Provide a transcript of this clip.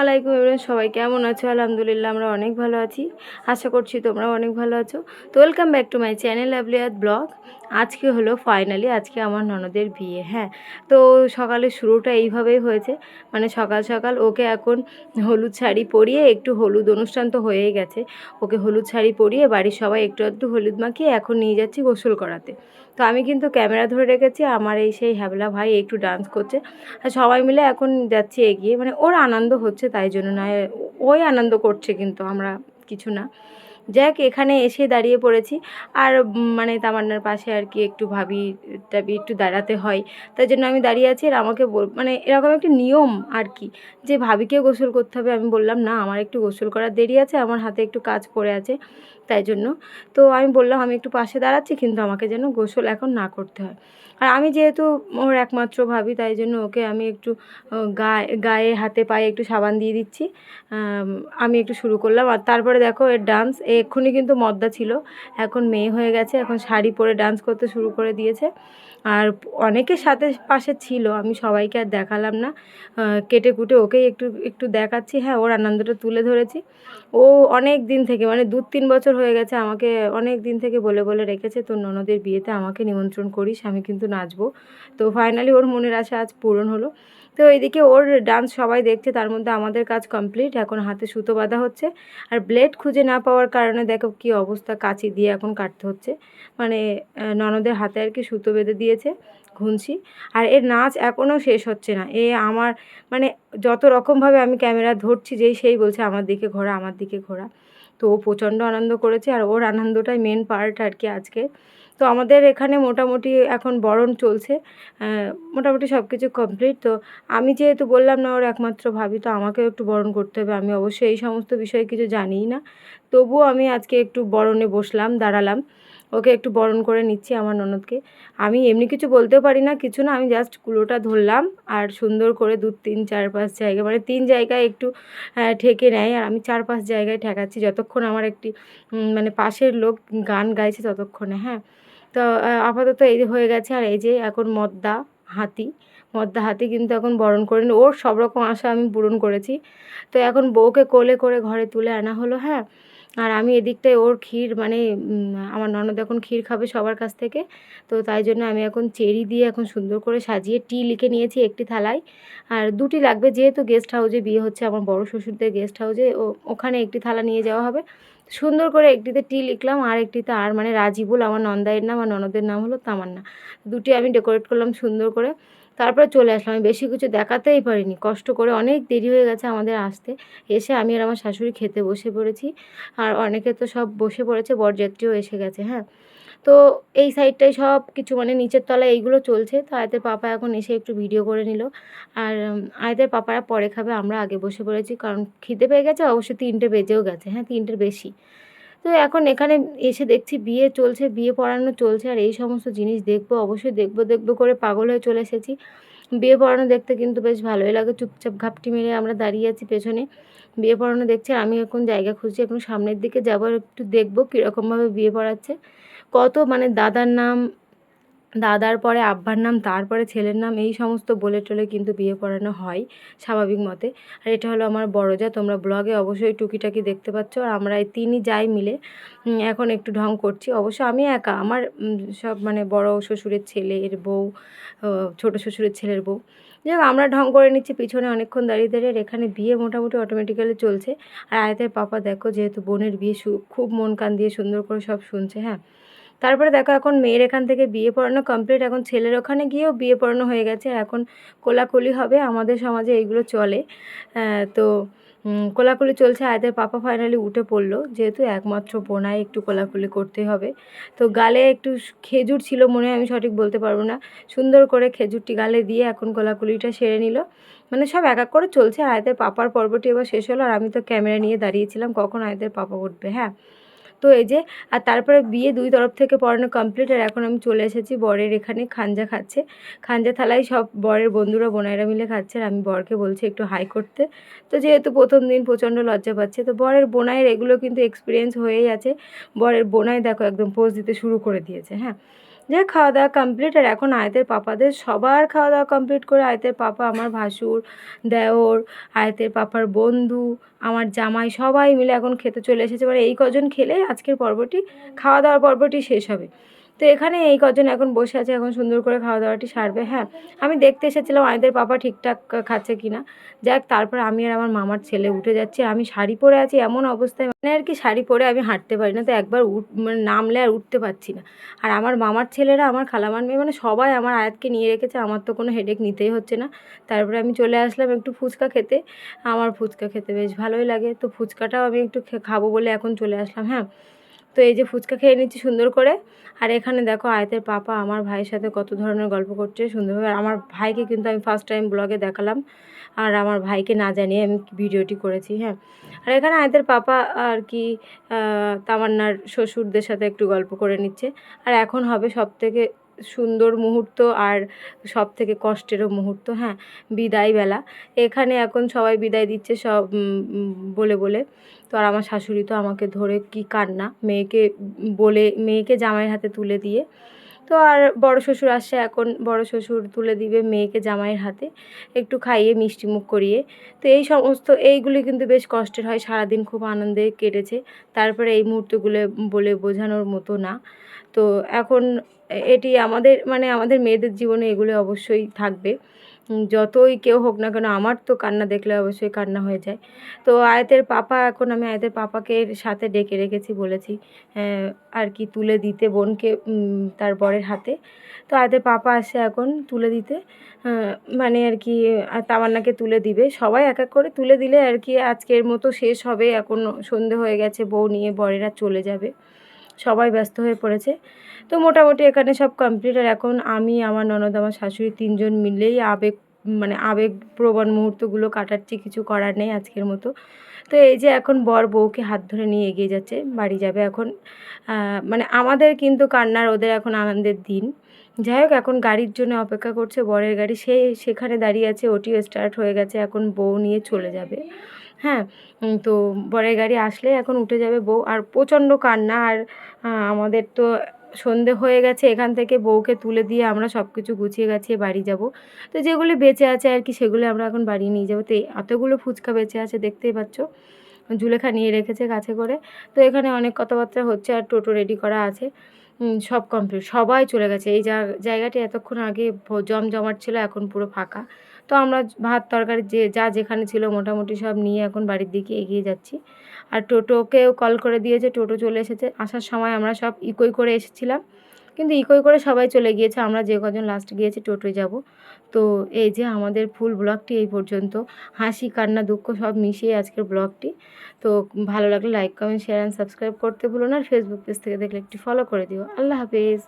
আলাইকুম এভরিওয়ান, সবাই কেমন আছো? আলহামদুলিল্লাহ আমরা অনেক ভালো আছি। আশা করছি তোমরাও অনেক ভালো আছো। তো welcome back to my channel লাভলিয়াত ব্লগ। আজকে হলো ফাইনালি আজকে আমার ননদের বিয়ে। হ্যাঁ, তো সকালের শুরুটা এইভাবেই হয়েছে। মানে সকাল সকাল ওকে এখন হলুদ শাড়ি পরিয়ে, একটু হলুদ অনুষ্ঠান তো হয়েই গেছে, ওকে হলুদ শাড়ি পরিয়ে বাড়ির সবাই একটু একটু হলুদ মাখিয়ে এখন নিয়ে যাচ্ছি গোসল করাতে। তো আমি কিন্তু ক্যামেরা ধরে রেখেছি, আমার এই সেই হ্যাবলা ভাই একটু ডান্স করছে আর সবাই মিলে এখন যাচ্ছি এগিয়ে। মানে ওর আনন্দ হচ্ছে তাই জন্য নয়, ওই আনন্দ করছে, কিন্তু আমরা কিছু না। যাক, এখানে এসে দাঁড়িয়ে পড়েছি। আর মানে তামান্নার পাশে আর কি একটু ভাবি টাবি একটু দাঁড়াতে হয়, তাই জন্য আমি দাঁড়িয়ে আছি। আর আমাকে মানে এরকম একটা নিয়ম আর কি, যে ভাবিকে গোসল করতে হবে। আমি বললাম না, আমার একটু গোসল করার দেরি আছে, আমার হাতে একটু কাজ পড়ে আছে, তাই জন্য। তো আমি বললাম আমি একটু পাশে দাঁড়াচ্ছি, কিন্তু আমাকে যেন গোসল এখন না করতে হয়। আর আমি যেহেতু ওর একমাত্র ভাবি, তাই জন্য ওকে আমি একটু গায়ে হাতে পায়ে একটু সাবান দিয়ে দিচ্ছি। আমি একটু শুরু করলাম। আর তারপরে দেখো এর ডান্স, এক্ষুনি কিন্তু মদ্দা ছিল, এখন মেয়ে হয়ে গেছে, এখন শাড়ি পরে ডান্স করতে শুরু করে দিয়েছে। আর অনেকের সাথে পাশে ছিল, আমি সবাইকে আর দেখালাম না, কেটে কুটে ওকেই একটু একটু দেখাচ্ছি। হ্যাঁ, ওর আনন্দটা তুলে ধরেছি। ও অনেক দিন থেকে, মানে 2-3 বছর হয়ে গেছে, আমাকে অনেক দিন থেকে বলে বলে রেখেছে তোর ননদের বিয়েতে আমাকে নিমন্ত্রণ করিস, আমি কিন্তু নাচবো। তো ফাইনালি ওর মনের আশা আজ পূরণ হলো। তো এইদিকে ওর ডান্স সবাই দেখছে, তার মধ্যে আমাদের কাজ কমপ্লিট। এখন হাতে সুতো বাঁধা হচ্ছে, আর ব্লেড খুঁজে না পাওয়ার কারণে দেখো কী অবস্থা, কাঁচি দিয়ে এখন কাটতে হচ্ছে। মানে ননদের হাতে আর কি সুতো বেঁধে দিয়েছে, ঘুনছি। আর এর নাচ এখনও শেষ হচ্ছে না। আমার মানে যত রকমভাবে আমি ক্যামেরা ধরছি, যেই সেই বলছে আমার দিকে ঘোরা, আমার দিকে ঘোরা। তো ও প্রচণ্ড আনন্দ করেছে, আর ওর আনন্দটাই মেন পার্ট আর কি আজকে। তো আমাদের এখানে মোটামুটি এখন বরণ চলছে, মোটামুটি সব কিছু কমপ্লিট। তো আমি যেহেতু বললাম না ওর একমাত্র ভাবি, তো আমাকেও একটু বরণ করতে হবে। আমি অবশ্যই এই সমস্ত বিষয়ে কিছু জানিই না, তবুও আমি আজকে একটু বরণে বসলাম, দাঁড়ালাম, ওকে একটু বরণ করে নিচ্ছি আমার ননদকে। আমি এমনি কিছু বলতেও পারি না, কিছু না, আমি জাস্ট কুলোটা ধরলাম আর সুন্দর করে 2-3-4-5 জায়গা, মানে 3 জায়গায় একটু ঠেকে নেয়, আর আমি 4-5 জায়গায় ঠেকাচ্ছি যতক্ষণ আমার একটি মানে পাশের লোক গান গাইছে ততক্ষণে। হ্যাঁ, তো আপাতত এই হয়ে গেছে। আর এই যে এখন হাতি মদ্দা হাতি কিন্তু এখন বরণ করে নি, ওর সব রকম আশা আমি পূরণ করেছি। তো এখন বউকে কোলে করে ঘরে তুলে আনা হলো। হ্যাঁ, আর আমি এদিকটায় ওর ক্ষীর, মানে আমার ননদ এখন ক্ষীর খাবে সবার কাছ থেকে, তো তাই জন্য আমি এখন চেরি দিয়ে এখন সুন্দর করে সাজিয়ে টি লিখে নিয়েছি একটি থালায়। আর 2টি লাগবে, যেহেতু গেস্ট হাউসে বিয়ে হচ্ছে আমার বড় শ্বশুরদের গেস্ট হাউসে, ওখানে একটি থালা নিয়ে যাওয়া হবে। সুন্দর করে একটিতে টি লিখলাম, আর একটিতে আর, মানে রাজিবুল আমার নন্দাইয়ের নাম, আর ননদের নাম হলো তামান্না। 2টি আমি ডেকোরেট করলাম সুন্দর করে, তারপরে চলে আসলাম। আমি বেশি কিছু দেখাতেই পারিনি, কষ্ট করে, অনেক দেরি হয়ে গেছে আমাদের আসতে। এসে আমি আর আমার শাশুড়ি খেতে বসে পড়েছি, আর অনেকে তো সব বসে পড়েছে, বরযাত্রীও এসে গেছে। হ্যাঁ, তো এই সাইডটায় সব কিছু, মানে নিচের তলায় এইগুলো চলছে। তো আয়াতের পাপা এখন এসে একটু ভিডিও করে নিল। আর আয়াতের পাপারা পরে খাবে, আমরা আগে বসে পড়েছি, কারণ খিদে পেয়ে গেছে। অবশ্য 3টে বেজেও গেছে, হ্যাঁ 3টের বেশি। তো এখন এখানে এসে দেখছি বিয়ে চলছে, বিয়ে পড়ানো চলছে, আর এই সমস্ত জিনিস দেখবো, অবশ্যই দেখবো দেখবো করে পাগল হয়ে চলে এসেছি। বিয়ে পড়ানো দেখতে কিন্তু বেশ ভালোই লাগে। চুপচাপ ঘাপটি মেরে আমরা দাঁড়িয়ে আছি পেছনে, বিয়ে পড়ানো দেখছি। আর আমি এখন জায়গা খুঁজছি, এখন সামনের দিকে যাবো, আর একটু দেখবো কীরকমভাবে বিয়ে পড়াচ্ছে। কত মানে দাদার নাম, দাদার পরে আব্বার নাম, তারপরে ছেলের নাম, এই সমস্ত বলে টলে কিন্তু বিয়ে পড়ানো হয় স্বাভাবিক মতে। আর এটা হলো আমার বড় জা, তোমরা ব্লগে অবশ্যই টুকিটাকি দেখতে পাচ্ছ। আর আমরা এই 3ই যাই মিলে এখন একটু ঢং করছি। অবশ্য আমি একা, আমার সব মানে বড় শ্বশুরের ছেলের বউ, ছোট শ্বশুরের ছেলের বউ, যাই হোক আমরা ঢং করে নিচ্ছি পিছনে অনেকক্ষণ দাঁড়িয়ে দাঁড়িয়ে। আর এখানে বিয়ে মোটামুটি অটোমেটিক্যালি চলছে। আর আয়াতের পাপা দেখো, যেহেতু বোনের বিয়ে, খুব মন কান দিয়ে সুন্দর করে সব শুনছে। হ্যাঁ, তারপরে দেখো এখন মেয়ের এখান থেকে বিয়ে পড়ানো কমপ্লিট, এখন ছেলের ওখানে গিয়েও বিয়ে পড়ানো হয়ে গেছে। এখন কোলাকুলি হবে, আমাদের সমাজে এইগুলো চলে। তো কোলাকুলি চলছে। আয়াতের পাপা ফাইনালি উঠে পড়লো, যেহেতু একমাত্র বোনাই একটু কোলাকুলি করতে হবে। তো গালে একটু খেজুর ছিল মনে হয়, আমি সঠিক বলতে পারবো না, সুন্দর করে খেজুরটি গালে দিয়ে এখন কোলাকুলিটা সেরে নিল। মানে সব এক এক করে চলছে। আর আয়াতের পাপার পর্বটি এবার শেষ হলো, আর আমি তো ক্যামেরা নিয়ে দাঁড়িয়েছিলাম কখন আয়াতের পাপা উঠবে। হ্যাঁ, তো এই যে, আর তারপরে বিয়ে 2 তরফ থেকে পড়ানো কমপ্লিট। আর এখন আমি চলে এসেছি বরের এখানে, খাঞ্জা খাচ্ছে। খাঞ্জা থালায় সব বরের বন্ধুরা বোনেরা মিলে খাচ্ছে, আর আমি বরকে বলছি একটু হাই করতে। তো যেহেতু প্রথম দিন প্রচণ্ড লজ্জা পাচ্ছে, তো বরের বোনাইয়ের এগুলো কিন্তু এক্সপিরিয়েন্স হয়েই আছে। বরের বোনাই দেখো একদম পোজ দিতে শুরু করে দিয়েছে। হ্যাঁ, যে খাওয়া দাওয়া কমপ্লিট, আর এখন আয়াতের পাপাদের সবার খাওয়া দাওয়া কমপ্লিট করে আয়াতের পাপা, আমার ভাসুর, দেওর, আয়াতের পাপার বন্ধু, আমার জামাই সবাই মিলে এখন খেতে চলে এসেছে। মানে এই কজন খেলে আজকের পর্বটি, খাওয়া দাওয়ার পর্বটি শেষ হবে। তো এখানে এই কজন এখন বসে আছে, এখন সুন্দর করে খাওয়া দাওয়াটি সারবে। হ্যাঁ, আমি দেখতে এসেছিলাম আয়াতের পাপা ঠিকঠাক খাচ্ছে কিনা। যাক, তারপর আমি আর আমার মামার ছেলে উঠে যাচ্ছি, আর আমি শাড়ি পরে আছি এমন অবস্থায়, মানে আর কি শাড়ি পরে আমি হাঁটতে পারি না, তো একবার মানে নামলে আর উঠতে পারছি না। আর আমার মামার ছেলেরা, আমার খালামার মেয়ে, মানে সবাই আমার আয়াতকে নিয়ে রেখেছে, আমার তো কোনো হেডেক নিতেই হচ্ছে না। তারপরে আমি চলে আসলাম একটু ফুচকা খেতে, আমার ফুচকা খেতে বেশ ভালোই লাগে, তো ফুচকাটাও আমি একটু খাবো বলে এখন চলে আসলাম। হ্যাঁ, তো এই যে ফুচকা খেয়ে নিচ্ছি সুন্দর করে। আর এখানে দেখো আয়াতের পাপা আমার ভাইয়ের সাথে কত ধরনের গল্প করছে সুন্দরভাবে। আর আমার ভাইকে কিন্তু আমি ফার্স্ট টাইম ব্লগে দেখালাম, আর আমার ভাইকে না জানিয়ে আমি ভিডিওটি করেছি। হ্যাঁ, আর এখানে আয়াতের পাপা আর কি তামান্নার শ্বশুরদের সাথে একটু গল্প করে নিচ্ছে। আর এখন হবে সবথেকে সুন্দর মুহূর্ত আর সবথেকে কষ্টেরও মুহূর্ত। হ্যাঁ, বিদায় বেলা। এখানে এখন সবাই বিদায় দিচ্ছে সব বলে বলে। তো আর আমার শাশুড়ি তো আমাকে ধরে কি কান্না, মেয়েকে বলে, মেয়েকে জামাইয়ের হাতে তুলে দিয়ে। তো আর বড় শ্বশুর আসছে, এখন বড় শ্বশুর তুলে দিবে মেয়েকে জামাইয়ের হাতে, একটু খাইয়ে মিষ্টি মুখ করিয়ে। তো এই সমস্ত এইগুলি কিন্তু বেশ কষ্টের হয়, সারাদিন খুব আনন্দে কেটেছে। তারপরে এই মুহূর্তগুলো বলে বোঝানোর মতো না। তো এখন এটি আমাদের, মানে আমাদের মেয়েদের জীবনে এগুলো অবশ্যই থাকবে। যতই কেউ হোক না কেন, আমার তো কান্না দেখলে অবশ্যই কান্না হয়ে যায়। তো আয়াতের পাপা, এখন আমি আয়াতের পাপাকে সাথে ডেকে রেখেছি, বলেছি আর কি তুলে দিতে বোনকে তার বরের হাতে। তো আয়াতের পাপা আসে এখন তুলে দিতে, মানে আর কি তামান্নাকে তুলে দিবে। সবাই এক এক করে তুলে দিলে আর কি আজকের মতো শেষ হবে। এখন সন্ধে হয়ে গেছে, বউ নিয়ে বরেরা চলে যাবে, সবাই ব্যস্ত হয়ে পড়েছে। তো মোটামুটি এখানে সব কমপ্লিট। আর এখন আমি, আমার ননদ, আমার শাশুড়ি তিনজন মিলেই মানে আবেগপ্রবণ মুহূর্তগুলো কাটাচ্ছি, কিছু করার নেই আজকের মতো। তো এই যে এখন বর বউকে হাত ধরে নিয়ে এগিয়ে যাচ্ছে, বাড়ি যাবে এখন। মানে আমাদের কিন্তু কান্নার, ওদের এখন আনন্দের দিন। যাই হোক, এখন গাড়ির জন্য অপেক্ষা করছে, বরের গাড়ি সেখানে দাঁড়িয়ে আছে, ওটিও স্টার্ট হয়ে গেছে, এখন বউ নিয়ে চলে যাবে। হ্যাঁ, তো বরের গাড়ি আসলে এখন উঠে যাবে বউ। আর প্রচণ্ড কান্না। আর আমাদের তো সন্ধে হয়ে গেছে, এখান থেকে বউকে তুলে দিয়ে আমরা সব কিছু গুছিয়ে গাছিয়ে বাড়ি যাব। তো যেগুলি বেঁচে আছে আর কি, সেগুলো আমরা এখন বাড়ি নিয়ে যাবো। তো এতগুলো ফুচকা বেঁচে আছে, দেখতেই পাচ্ছ, জুলেখা নিয়ে রেখেছে কাছে করে। তো এখানে অনেক কথাবার্তা হচ্ছে, আর টোটো রেডি করা আছে, সব কমপ্লিট, সবাই চলে গেছে। এই জায়গাটি এতক্ষণ আগে জমজমাট ছিল, এখন পুরো ফাঁকা। তো আমরা ভাত তরকারি যা যেখানে ছিল মোটামুটি সব নিয়ে এখন বাড়ির দিকে এগিয়ে যাচ্ছি। আর টোটোকেও কল করে দিয়েছে, টোটো চলে এসেছে। আসার সময় আমরা সব ইকোই করে এসেছিলাম, কিন্তু ইকোই করে সবাই চলে গিয়েছে, আমরা যে কজন লাস্ট গিয়েছি টোটোয় যাব। তো এই যে আমাদের ফুল ব্লগটি এই পর্যন্ত, হাসি কান্না দুঃখ সব মিশিয়ে আজকের ব্লগটি। তো ভালো লাগলে like comment share and subscribe করতে ভুলো না। আর ফেসবুক পেজ থেকে দেখলে একটি ফলো করে দিও। আল্লাহ হাফেজ।